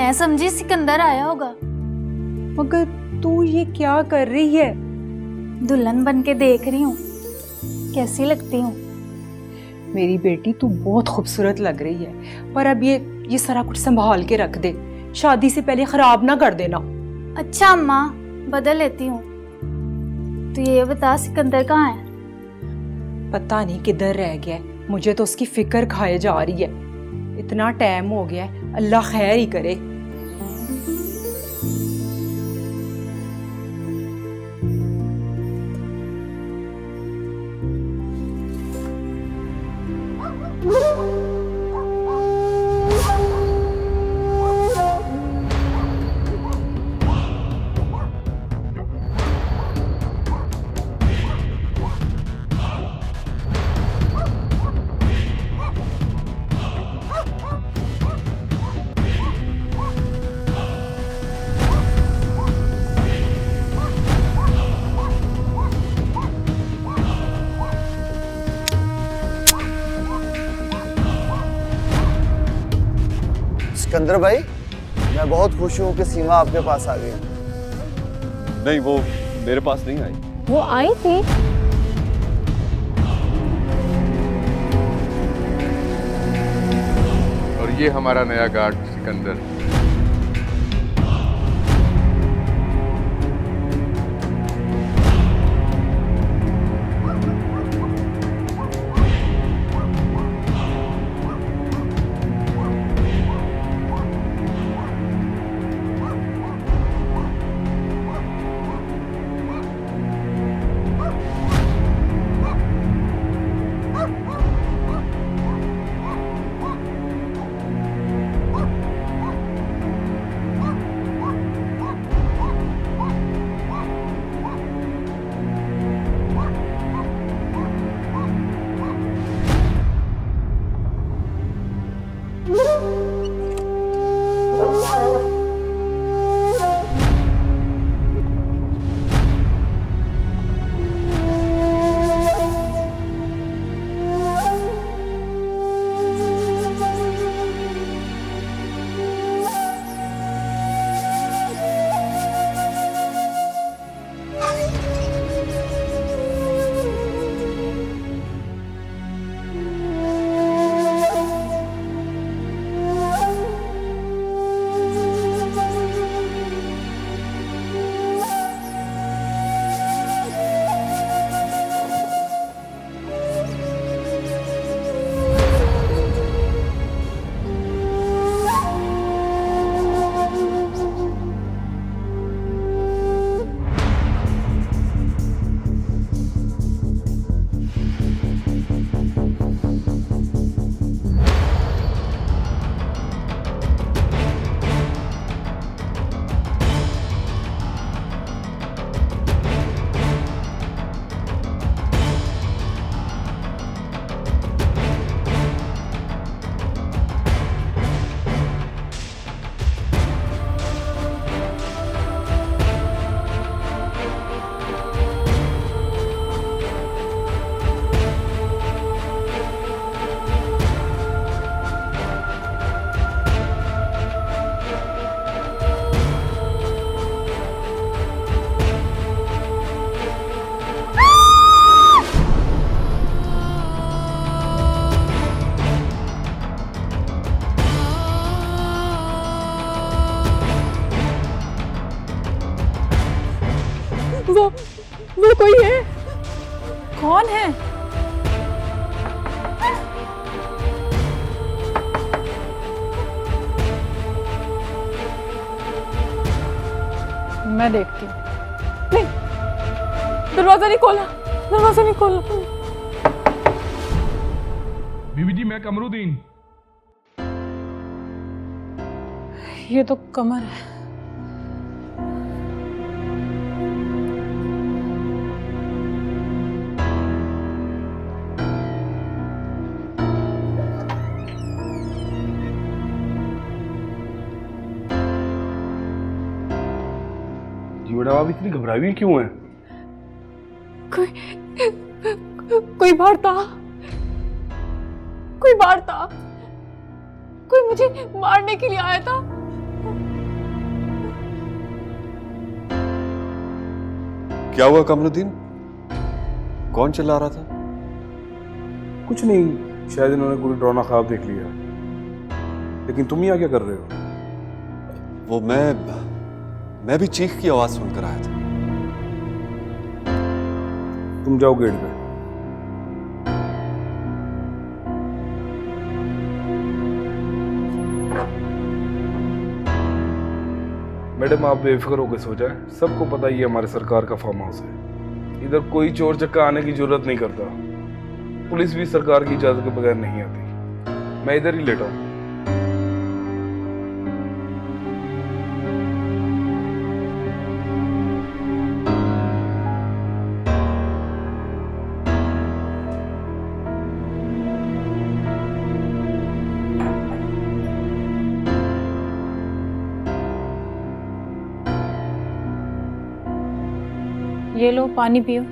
मैं समझी सिकंदर आया होगा। मगर तू ये क्या कर रही है? दुल्हन बन के देख रही हूँ कैसी लगती हूँ। मेरी बेटी तू बहुत खूबसूरत लग रही है, पर अब ये सारा कुछ संभाल के रख दे, शादी से पहले खराब ना कर देना। अच्छा अम्मा, बदल लेती हूँ। तो ये बता सिकंदर कहाँ है? पता नहीं किधर रह गया है, मुझे तो उसकी फिक्र खाए जा रही है। इतना टाइम हो गया है, अल्लाह खैर ही करे। सिकंदर भाई, मैं बहुत खुश हूँ कि सीमा आपके पास आ गई। नहीं, वो मेरे पास नहीं आई। वो आई थी। और ये हमारा नया गार्ड सिकंदर। वो कोई है। कौन है? मैं देखती हूँ। नहीं, दरवाजा नहीं खोला, दरवाजा नहीं खोला। बीवी जी, मैं कमरुद्दीन। ये तो कमर है। जीवड़ा, आप इतनी घबराई हुई क्यों है? कोई बाहर था, कोई बाहर था, कोई मुझे मारने के लिए आया था। क्या हुआ कमरुद्दीन? कौन चिल्ला रहा था? कुछ नहीं, शायद इन्होंने कोई डरावना ख्वाब देख लिया। लेकिन तुम यहाँ क्या कर रहे हो? वो मैं भी चीख की आवाज सुनकर आया था। तुम जाओ गेट पे। मैडम आप बेफिक्र होकर सो जाए, सबको पता ही है हमारे सरकार का फार्म हाउस है। इधर कोई चोर चक्का आने की जरूरत नहीं करता। पुलिस भी सरकार की इजाजत के बगैर नहीं आती। मैं इधर ही लेटा हूँ। ये लो पानी पियो।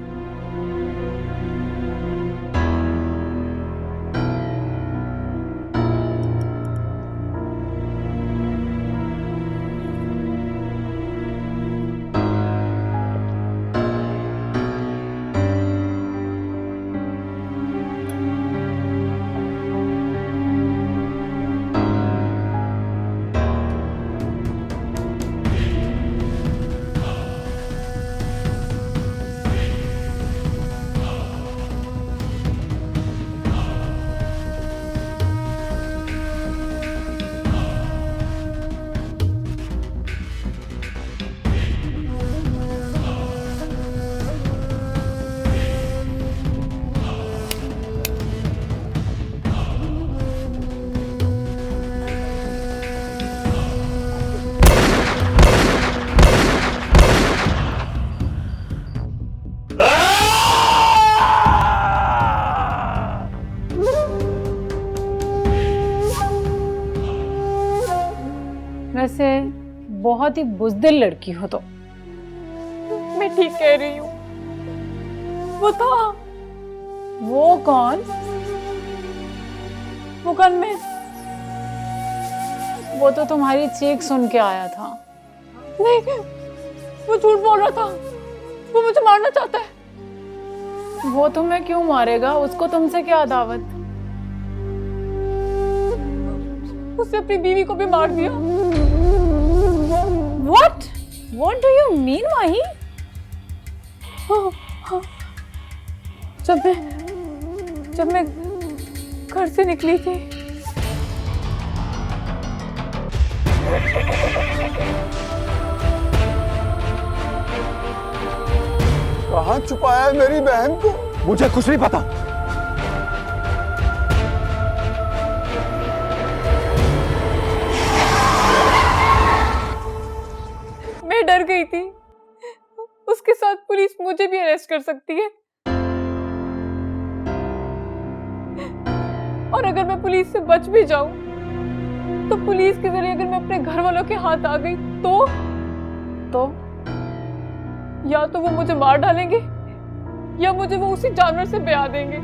वैसे बहुत ही बुज़दिल लड़की हो तो। मैं ठीक कह रही हूँ। वो था। वो कौन? वो गनमैन। वो तो तुम्हारी चीख सुन के आया था। नहीं, वो झूठ बोल रहा था। वो मुझे मारना चाहता है। वो तुम्हें क्यों मारेगा? उसको तुमसे क्या अदावत? उसने अपनी बीवी को भी मार दिया। What? What do you mean, माही? जब मैं घर से निकली थी, कहाँ छुपाया है मेरी बहन को? मुझे कुछ नहीं पता। मैं डर गई थी। उसके साथ पुलिस मुझे भी अरेस्ट कर सकती है। और अगर मैं पुलिस से बच भी जाऊं, तो पुलिस के जरिए अगर मैं अपने घर वालों के हाथ आ गई तो या तो वो मुझे मार डालेंगे या मुझे वो उसी जानवर से ब्याह देंगे।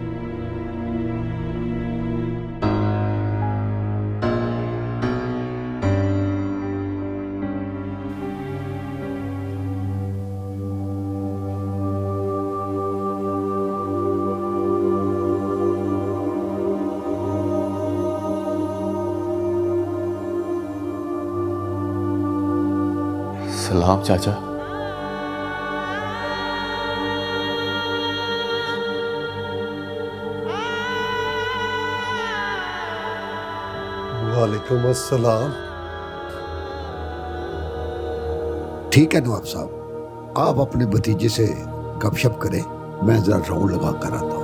सलाम चाचा। वालेकुम अस्सलाम। ठीक है नवाब साहब, आप अपने भतीजे से गपशप करें, मैं जरा राउंड लगा कर आता हूँ।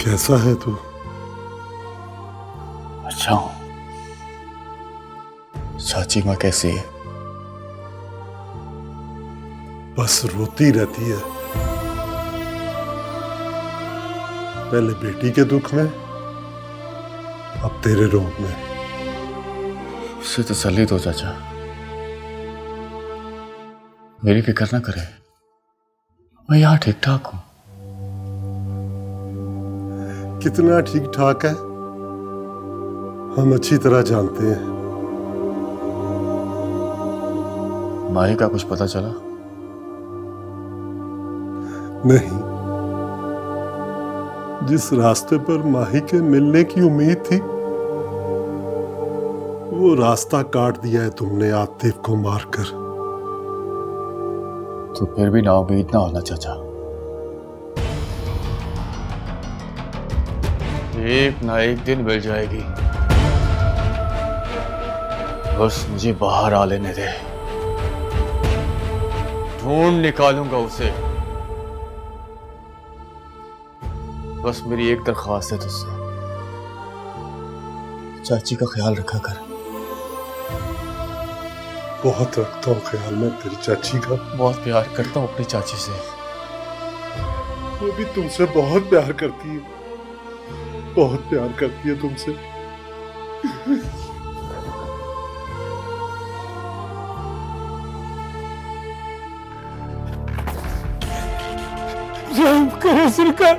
कैसा है तू? अच्छा हूं। चाची माँ कैसी है? बस रोती रहती है। पहले बेटी के दुख में, अब तेरे रोग में। उससे तसल्ली दो चाचा, मेरी फिक्र ना करे, मैं यहाँ ठीक ठाक हूं। कितना ठीक ठाक है हम अच्छी तरह जानते हैं। माही का कुछ पता चला? नहीं, जिस रास्ते पर माही के मिलने की उम्मीद थी वो रास्ता काट दिया है तुमने आतिफ को मारकर। तो फिर भी नाउम्मीद ना होना चाचा, एक ना एक दिन मिल जाएगी, बस मुझे बाहर आ लेने दे, ढूंढ निकालूंगा उसे। बस मेरी एक दरख्वास्त है तुझसे, चाची का ख्याल रखा कर। बहुत रखता हूँ ख्याल मैं तेरी चाची का। बहुत प्यार करता हूँ अपनी चाची से। वो भी तुमसे बहुत प्यार करती है, बहुत प्यार करती है तुमसे। रहम करे सरकार,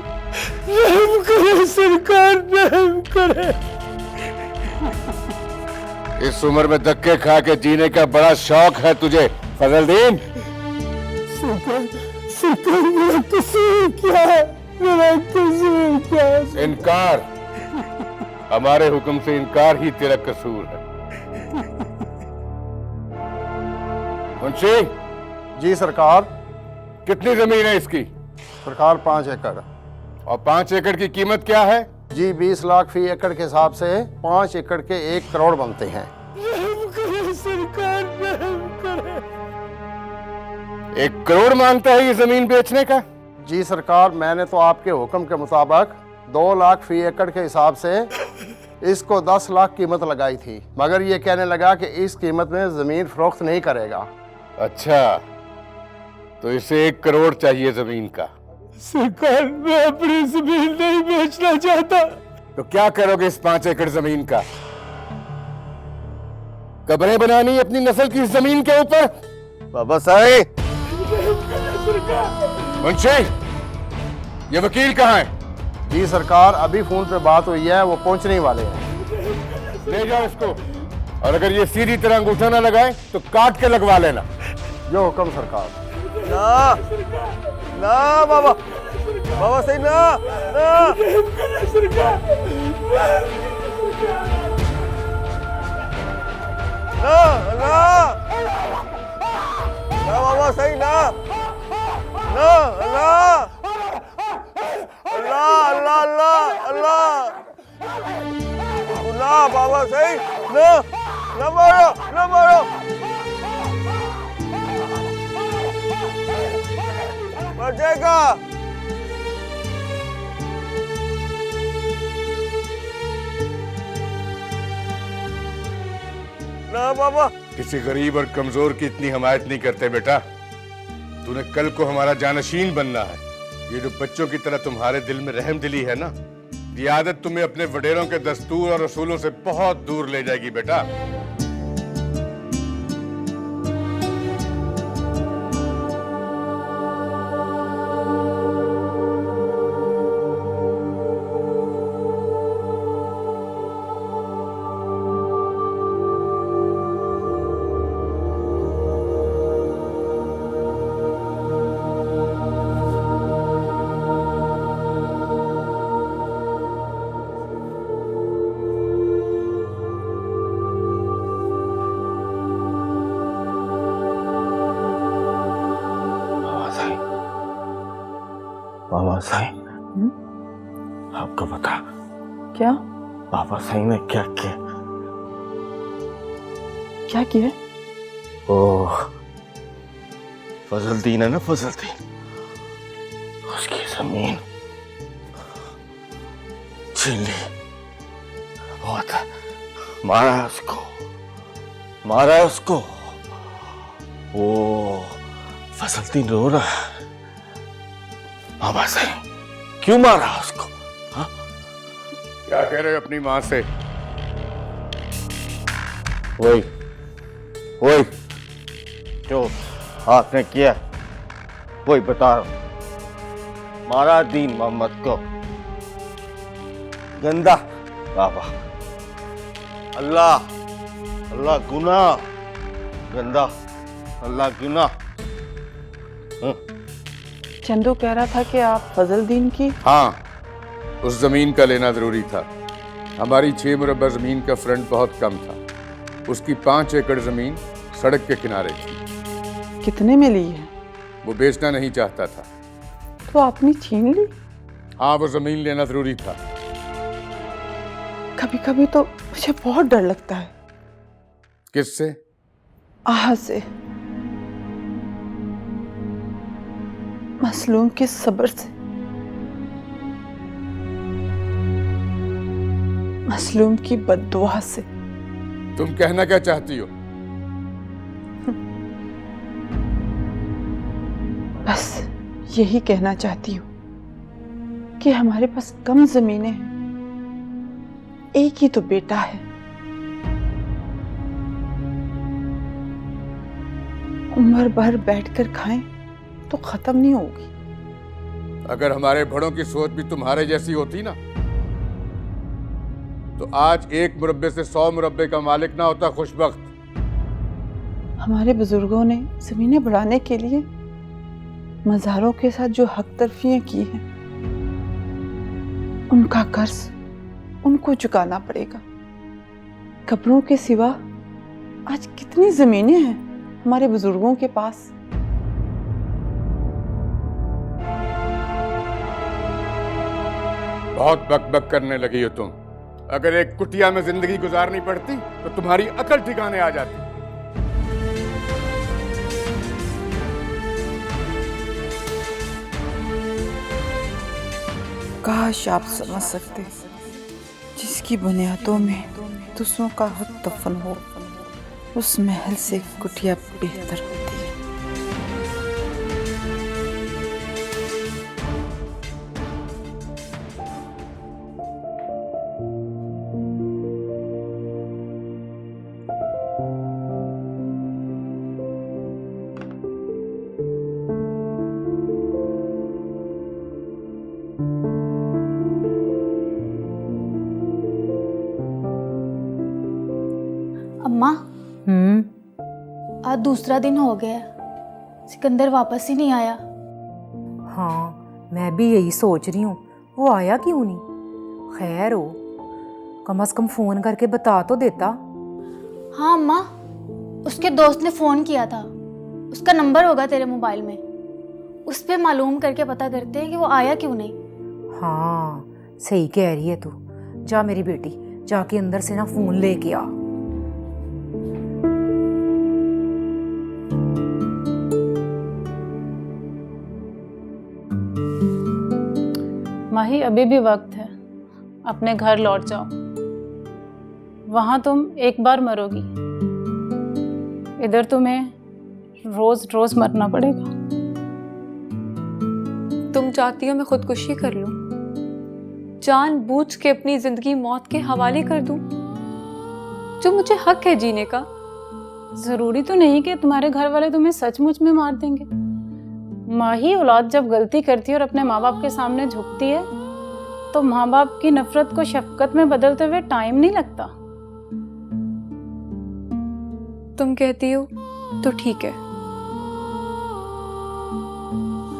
रहम करे सरकार, रहम करे। इस उम्र में धक्के खा के जीने का बड़ा शौक है तुझे फजलदीन? सरकार, सरकार मेरा कसूर क्या है? मेरा कसूर क्या है? इनकार, हमारे हुक्म से इनकार ही तेरा कसूर है। मुंशी जी सरकार। कितनी जमीन है इसकी? सरकार 5 एकड़। और 5 एकड़ की कीमत क्या है? जी 20 लाख फी एकड़ के हिसाब से 5 एकड़ के 1 करोड़ बनते हैं। रहम करे सरकार, रहम करे। 1 करोड़ मांगता है ये जमीन बेचने का? जी सरकार, मैंने तो आपके हुक्म के मुताबिक 2 लाख फी एकड़ के हिसाब से इसको 10 लाख कीमत लगाई थी, मगर ये कहने लगा कि इस कीमत में जमीन फरोख्त नहीं करेगा। अच्छा, तो इसे 1 करोड़ चाहिए जमीन का? सरकार, मैं अपनी जमीन नहीं बेचना चाहता। तो क्या करोगे इस 5 एकड़ जमीन का? कब्रें बनानी अपनी नस्ल की जमीन के ऊपर? बाबा साहब। मुंशी, ये वकील कहाँ है? जी सरकार, अभी फोन पे बात हुई है, वो पहुंचने वाले हैं। ले जाओ इसको, और अगर ये सीधी तरह अंगूठा ना लगाए तो काट के लगवा लेना। जो हुक्म सरकार। ना ना बाबा, बाबा सही ना ना। ना ना ना बाबा सही ना ना ना। अल्लाह अल्लाह अल्लाह अल्लाह अल्लाह। बाबा सही ना ना मारो ना मारो। मर जाएगा। ना बाबा। किसी गरीब और कमजोर की इतनी हिमायत नहीं करते बेटा। तूने कल को हमारा जानशीन बनना है। ये जो बच्चों की तरह तुम्हारे दिल में रहम दिली है ना, ये आदत तुम्हें अपने वडेरों के दस्तूर और रसूलों से बहुत दूर ले जाएगी बेटा। बाबा साईं, आपको पता क्या? बाबा साईं ने क्या किया? क्या किया? ओह, फजलदीन है ना, फजलदीन, उसकी जमीन छीन ली। बहुत मारा है उसको, मारा है उसको। ओ फजलदीन रो रहा है। बाबा साईं, क्यों मारा उसको? क्या कह रहे हो अपनी माँ से? वही वही जो आपने किया वही बता रहा हूं। मारा दीन मोहम्मद को गंदा बाबा। अल्लाह अल्लाह गुनाह गंदा अल्लाह गुनाह। चंदू कह रहा था कि आप फजलदीन की। हाँ, उस जमीन का लेना जरूरी था। हमारी 6 मुरब्बा जमीन का फ्रंट बहुत कम था। उसकी 5 एकड़ जमीन सड़क के किनारे थी। कितने में ली है? वो बेचना नहीं चाहता था। तो आपने छीन ली? हाँ, वो जमीन लेना जरूरी था। कभी कभी तो मुझे बहुत डर लगता है। किससे? आह से, मसलूम के सब्र से, मसलूम की बद्दुआ से। तुम कहना क्या चाहती हो? बस यही कहना चाहती हूँ कि हमारे पास कम जमीनें हैं, एक ही तो बेटा है। उम्र भर बैठकर खाएं तो खत्म नहीं होगी। अगर हमारे बड़ों की सोच भी तुम्हारे जैसी होती ना, तो आज 1 मुरब्बे से 100 मुरब्बे का मालिक ना होता खुशबख्त। हमारे बुजुर्गों ने जमीनें बढ़ाने के लिए मज़ारों के साथ जो हक तरफियां की हैं, उनका कर्ज उनको चुकाना पड़ेगा। कब्रों के सिवा आज कितनी जमीनें हैं हमारे बुजुर्गों के पास। बहुत बकबक करने लगी हो तुम। अगर एक कुटिया में जिंदगी गुजारनी पड़ती तो तुम्हारी अकल ठिकाने आ जाती। काश आप समझ सकते, जिसकी बुनियादों में दूसरों का हक दफन हो, उस महल से कुटिया बेहतर होती है। अम्मा, आज दूसरा दिन हो गया, सिकंदर वापस ही नहीं आया। हाँ, मैं भी यही सोच रही हूँ, वो आया क्यों नहीं। खैर हो, कम से कम फोन करके बता तो देता। हाँ अम्मा, उसके दोस्त ने फोन किया था, उसका नंबर होगा तेरे मोबाइल में, उस पे मालूम करके पता करते हैं कि वो आया क्यों नहीं। हाँ, सही कह रही है तू। जा मेरी बेटी, जाके अंदर से ना फोन लेके आ। माही, अभी भी वक्त है, अपने घर लौट जाओ। वहां तुम एक बार मरोगी, इधर तुम्हें रोज रोज मरना पड़ेगा। तुम चाहती हो मैं खुदकुशी कर लूं, जानबूझ के अपनी जिंदगी मौत के हवाले कर दूं, जो मुझे हक है जीने का। जरूरी तो नहीं कि तुम्हारे घर वाले तुम्हें सचमुच में मार देंगे। माही, औलाद जब गलती करती है और अपने माँ बाप के सामने झुकती है, तो माँ बाप की नफरत को शफकत में बदलते हुए टाइम नहीं लगता। तुम कहती हो तो ठीक है।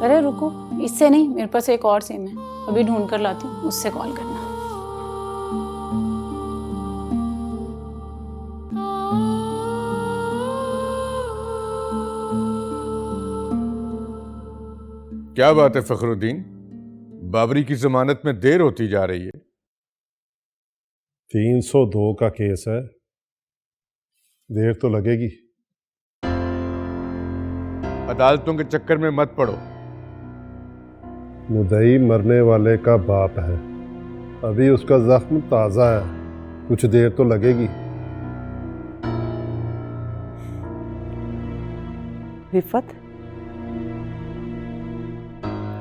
अरे रुको, इससे नहीं, मेरे पास एक और सिम है, अभी ढूंढ कर लाती हूँ, उससे कॉल करना। क्या बात है फखरुद्दीन, बाबरी की जमानत में देर होती जा रही है। 302 का केस है, देर तो लगेगी। अदालतों के चक्कर में मत पड़ो। मुद्दई मरने वाले का बाप है, अभी उसका जख्म ताजा है, कुछ देर तो लगेगी। रिफत,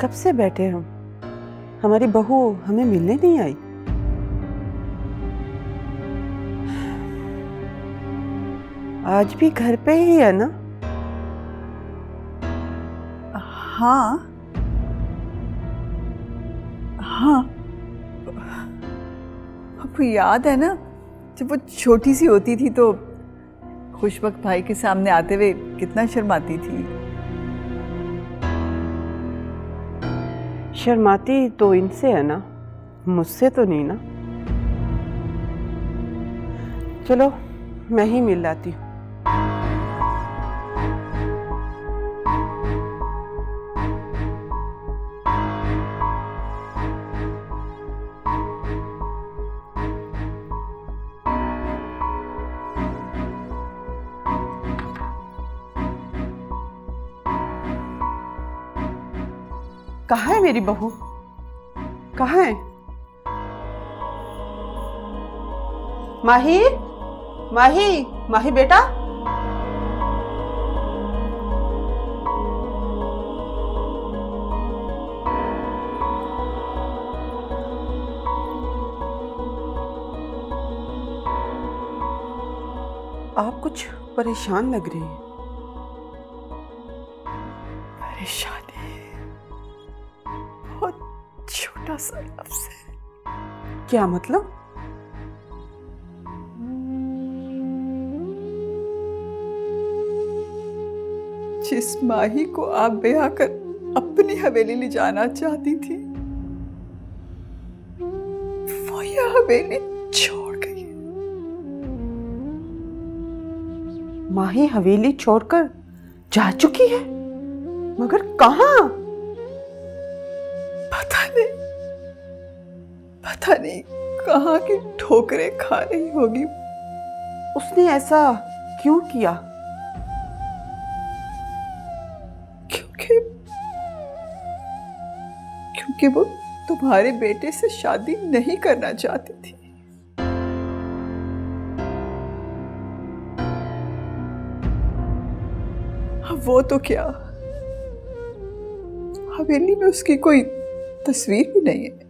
कब से बैठे हम, हमारी बहू हमें मिलने नहीं आई। आज भी घर पे ही है ना? हाँ हाँ, आपको याद है ना जब वो छोटी सी होती थी तो खुशबक भाई के सामने आते हुए कितना शर्माती थी। शर्माती तो इनसे है ना, मुझसे तो नहीं ना। चलो मैं ही मिल लाती हूँ। कहाँ है मेरी बहू? कहाँ है? माही, माही, माही बेटा। आप कुछ परेशान लग रही हैं। परेशानी बहुत छोटा सा लफ्ज़ है। क्या मतलब? जिस माही को आप ब्याह कर अपनी हवेली ले जाना चाहती थी वो यह हवेली छोड़ गई। माही हवेली छोड़कर जा चुकी है, मगर कहाँ? पता नहीं कहाँ की ठोकरें खा रही होगी। उसने ऐसा क्यों किया? क्योंकि वो तुम्हारे बेटे से शादी नहीं करना चाहती थी। वो तो क्या, हवेली में उसकी कोई तस्वीर भी नहीं है।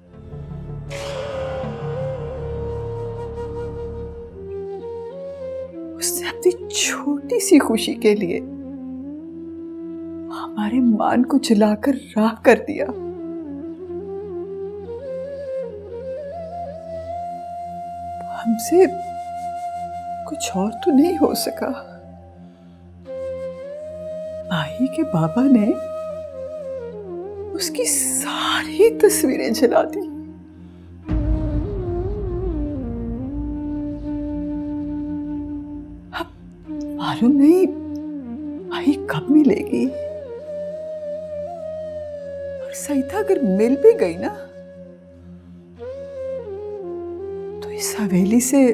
उसने अपनी छोटी सी खुशी के लिए हमारे मान को जलाकर राख कर दिया। हमसे कुछ और तो नहीं हो सका। माही के बाबा ने उसकी सारी तस्वीरें जला दी। अब मालूम नहीं माही कब मिलेगी। और सईदा अगर मिल भी गई ना तो इस हवेली से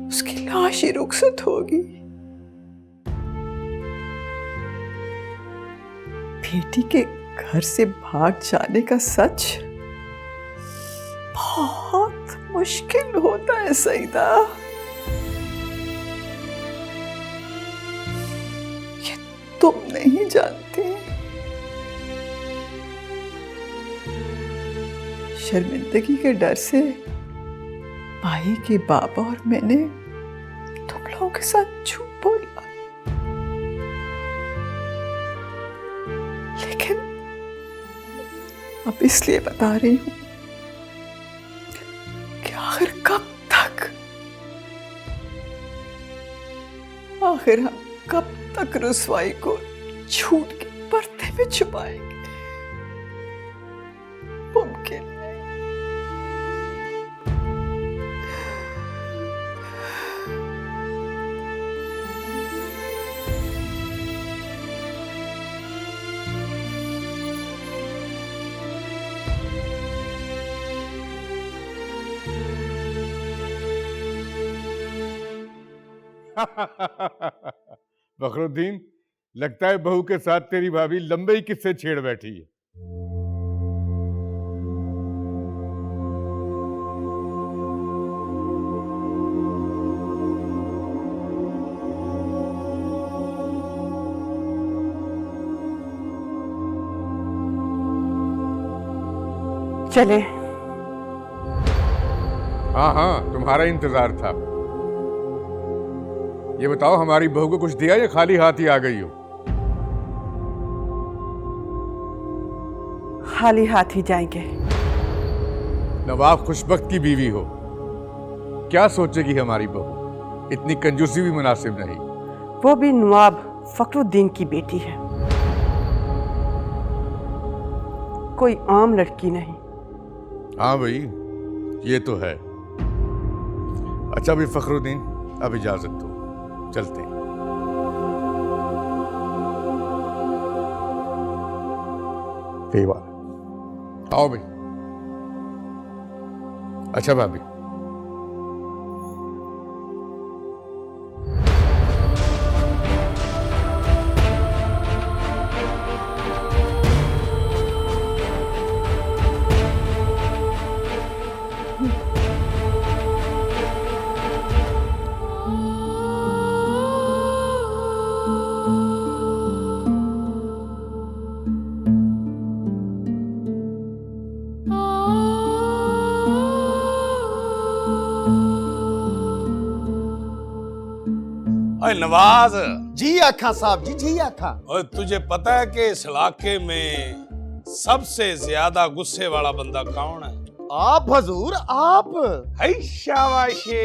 उसकी लाश ही रुखसत होगी। बेटी के घर से भाग जाने का सच बहुत मुश्किल होता है सईदा। ये तुम नहीं जानती। शर्मिंदगी के डर से माही के बाबा और मैंने तुम लोगों के साथ झूठ बोला, लेकिन अब इसलिए बता रही हूं कि आखिर हम कब तक रुसवाई को झूठ के पर्दे में छुपाएंगे? मुमकिन फखरुद्दीन, लगता है बहू के साथ तेरी भाभी लंबे ही किस्से छेड़ बैठी है। चले। हाँ हाँ, तुम्हारा इंतजार था। ये बताओ, हमारी बहू को कुछ दिया या खाली हाथ ही आ गई हो? खाली हाथ ही जाएंगे। नवाब खुशबख्त की बीवी हो, क्या सोचेगी हमारी बहू? इतनी कंजूसी भी मुनासिब नहीं। वो भी नवाब फखरुद्दीन की बेटी है, कोई आम लड़की नहीं। हाँ भाई, ये तो है। अच्छा भी फखरुद्दीन, अब इजाजत दो, चलते हैं। सही बात है। आओ भाई। अच्छा भाभी, अरे नवाज जी आखा साहब जी, जी आखा। और तुझे पता है कि इस इलाके में सबसे ज्यादा गुस्से वाला बंदा कौन है? आप हजूर, आप। है शाबाशी।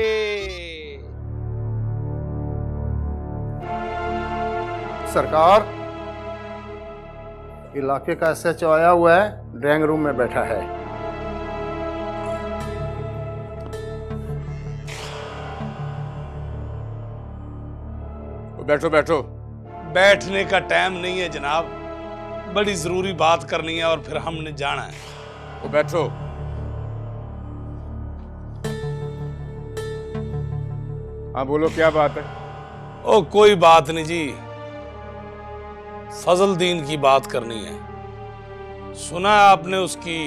सरकार, इलाके का SHO आया हुआ है, ड्राइंग रूम में बैठा है। बैठो बैठो। बैठने का टाइम नहीं है जनाब, बड़ी जरूरी बात करनी है और फिर हमने जाना है। वो बैठो। हाँ बोलो, क्या बात है? ओ कोई बात नहीं जी, फजलदीन की बात करनी है। सुना है आपने उसकी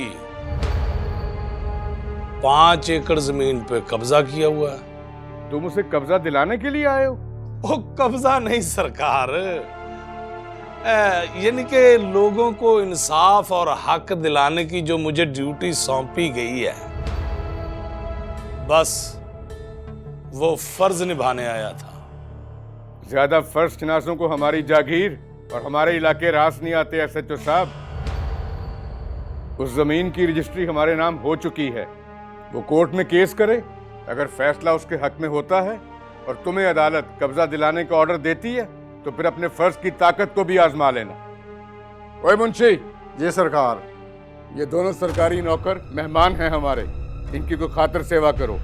5 एकड़ जमीन पे कब्जा किया हुआ है। तुम उसे कब्जा दिलाने के लिए आए हो? वो कब्जा नहीं सरकार, यानी कि लोगों को इंसाफ और हक दिलाने की जो मुझे ड्यूटी सौंपी गई है, बस वो फर्ज निभाने आया था। ज्यादा फर्ज शनासों को हमारी जागीर और हमारे इलाके रास नहीं आते। SHO साहब, उस जमीन की रजिस्ट्री हमारे नाम हो चुकी है। वो कोर्ट में केस करे, अगर फैसला उसके हक में होता है और तुम्हें अदालत कब्जा दिलाने का ऑर्डर देती है, तो फिर अपने फर्ज की ताकत को भी आजमा लेना। ओए मुंशी। जी सरकार। ये दोनों सरकारी नौकर मेहमान हैं हमारे, इनकी कोई खातिर सेवा करो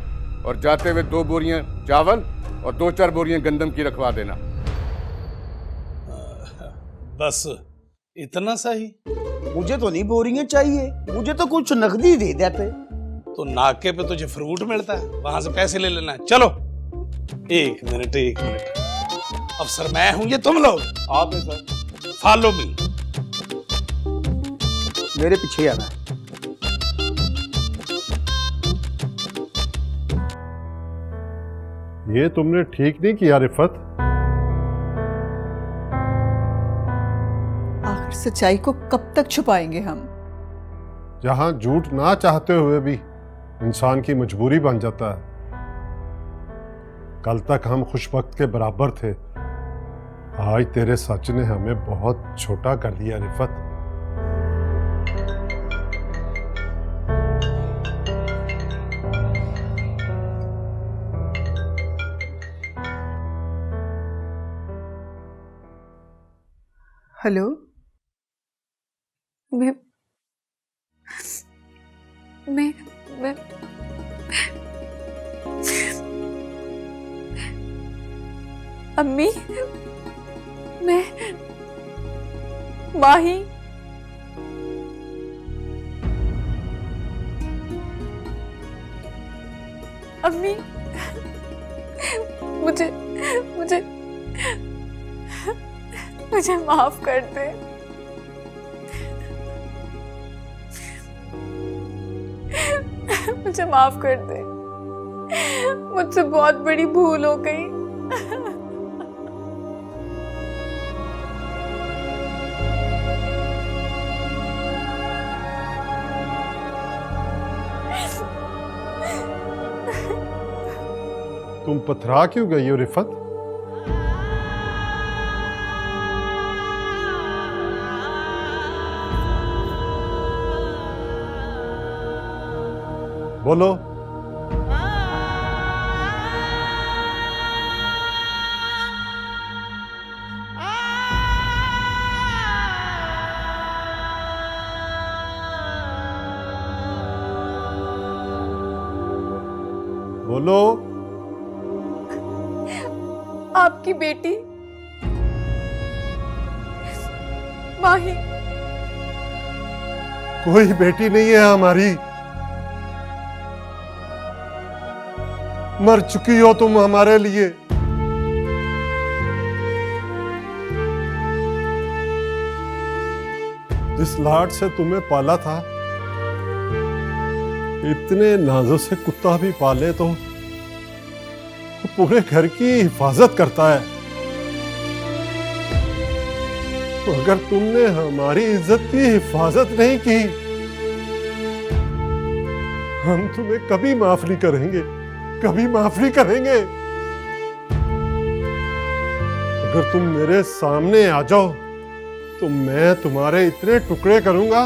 और जाते हुए 2 बोरियां चावल और 2-4 बोरियां गंदम की रखवा देना। बस इतना सही? मुझे तो नहीं बोरियां चाहिए, मुझे तो कुछ नकदी दे देते। तो नाके पे तुझे फ्रूट मिलता है, वहां से पैसे ले लेना है। चलो। एक मिनट। अफसर मैं हूं, ये तुम लोग? आप हैं सर। Follow me. मेरे पीछे आना है। ये तुमने ठीक नहीं किया रिफत। आखिर सच्चाई को कब तक छुपाएंगे हम? जहां झूठ ना चाहते हुए भी इंसान की मजबूरी बन जाता है। कल तक हम खुशबख्त के बराबर थे, आज तेरे सच ने हमें बहुत छोटा कर दिया रिफत। हेलो, मैं अम्मी, मैं माही, अम्मी मुझे मुझे मुझे माफ कर दे। मुझे माफ कर दे, मुझसे बहुत बड़ी भूल हो गई। तुम पथरा क्यों गई हो रिफत? बोलो। बोलो। आपकी बेटी माही। कोई बेटी नहीं है हमारी, मर चुकी हो तुम हमारे लिए। जिस लाड से तुम्हें पाला था, इतने नाजों से कुत्ता भी पाले तो पूरे घर की हिफाजत करता है। अगर तुमने हमारी इज्जत की हिफाजत नहीं की, हम तुम्हें कभी माफ नहीं करेंगे, कभी माफ नहीं करेंगे। अगर तुम मेरे सामने आ जाओ तो मैं तुम्हारे इतने टुकड़े करूंगा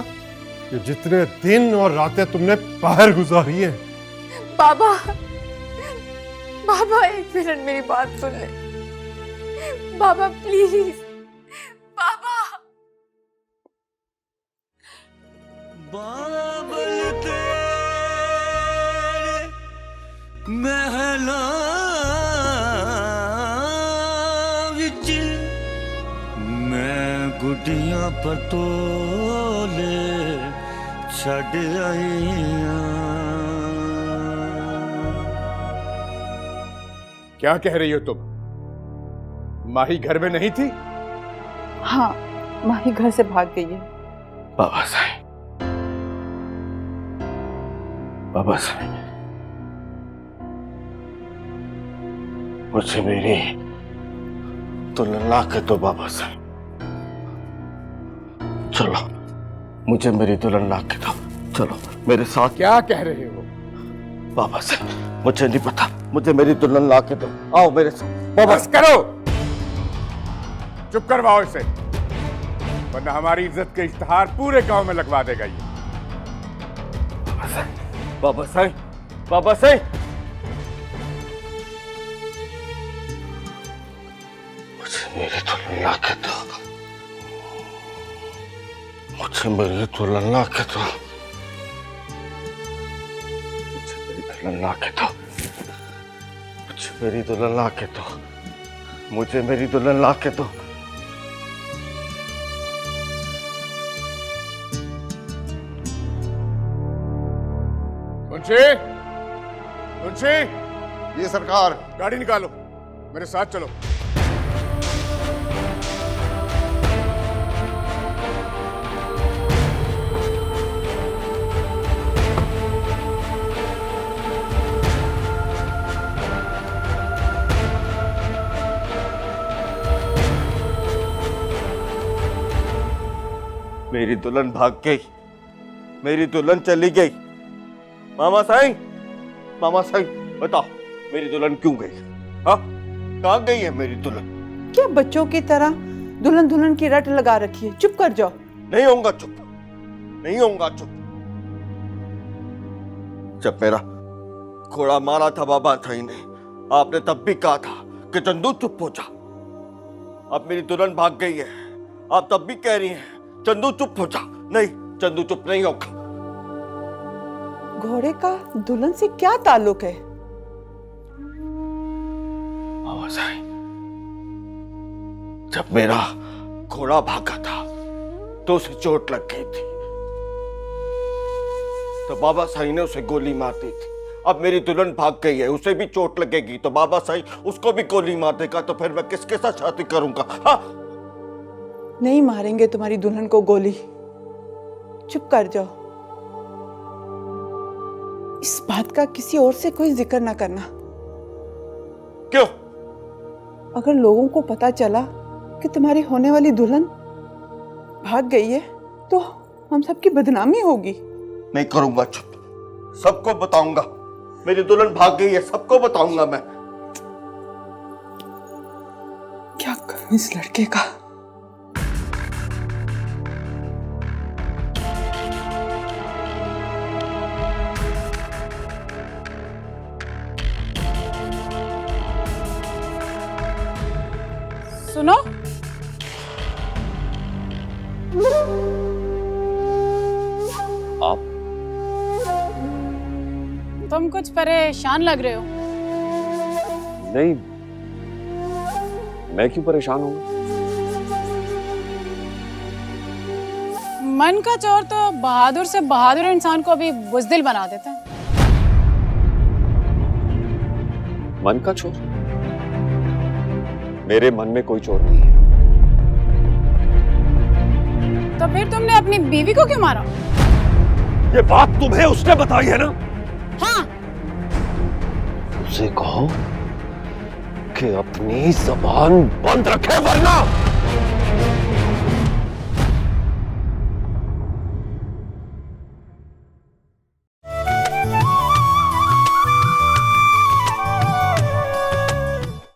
कि जितने दिन और रातें तुमने बाहर गुजारी हैं। बाबा, बाबा एक मिनट मेरी बात सुन ले। बाबा प्लीज, बाबा। बाबल तेरे महला विच मैं गुडियां पटोले छड़ आईया। क्या कह रही हो तुम? माही घर में नहीं थी? हाँ, माही घर से भाग गई है। बाबा साहब, बाबा साहब, मुझे मेरी दुल्हन ला के दो बाबा साहब। चलो, मुझे मेरी दुल्हन ला के दो। चलो मेरे साथ। क्या कह रहे हो? बाबा साहब, मुझे नहीं पता, मुझे मेरी दुल्हन ला के दो। आओ मेरे साथ। बाबा बस करो, चुप करवाओ इसे, वरना हमारी इज्जत के इश्तिहार पूरे गांव में लगवा देगा ये। बाबा साहब, बाबा साहब, बाबा साहब, मुझे मेरी दुल्हन ला के दो। मुझे मेरी दुल्हन ला के दो। मुझे मेरी दुल्हन ला के दो। मुझे मेरी दुल्हन ला के दो। मुझे मेरी दुल्हन ला के दो। मुंशी, मुंशी। जी सरकार। गाड़ी निकालो, मेरे साथ चलो। मेरी दुल्हन भाग गई, मेरी दुल्हन चली गई। मामा साईं, मामा साईं, बताओ मेरी दुल्हन क्यों गई? हाँ, कहाँ गई है मेरी दुल्हन? क्या बच्चों की तरह दुल्हन दुल्हन की रट लगा रखी है? चुप कर जाओ। नहीं होऊंगा चुप, नहीं होऊंगा चुप। जब मेरा घोड़ा मारा था बाबा साईं ने, आपने तब भी कहा था कि चंदू चुप हो जा। अब मेरी दुल्हन भाग गई है, आप तब भी कह रही हैं चंदू चुप हो जा। नहीं, चंदू चुप नहीं होगा। घोड़े का दुल्हन से क्या ताल्लुक है? बाबा साईं, जब मेरा घोड़ा भागा था तो उसे चोट लग गई थी, तो बाबा साईं ने उसे गोली मार दी थी। अब मेरी दुल्हन भाग गई है, उसे भी चोट लगेगी तो बाबा साईं उसको भी गोली मार देगा, तो फिर मैं किसके साथ शादी करूंगा? हाँ? नहीं मारेंगे तुम्हारी दुल्हन को गोली। चुप कर जाओ। इस बात का किसी और से कोई जिक्र ना करना। क्यों? अगर लोगों को पता चला कि तुम्हारी होने वाली दुल्हन भाग गई है तो हम सबकी बदनामी होगी। नहीं करूंगा चुप, सबको बताऊंगा मेरी दुल्हन भाग गई है, सबको बताऊंगा मैं। क्या करूं इस लड़के का? तुम कुछ परेशान लग रहे हो। नहीं, मैं क्यों परेशान हूँ? मन का चोर तो बहादुर से बहादुर इंसान को भी बुजदिल बना देता है। मन का चोर? मेरे मन में कोई चोर नहीं है। तो फिर तुमने अपनी बीवी को क्यों मारा? ये बात तुम्हें उसने बताई है ना? हाँ। उसे कहो कि अपनी जबान बंद रखे वरना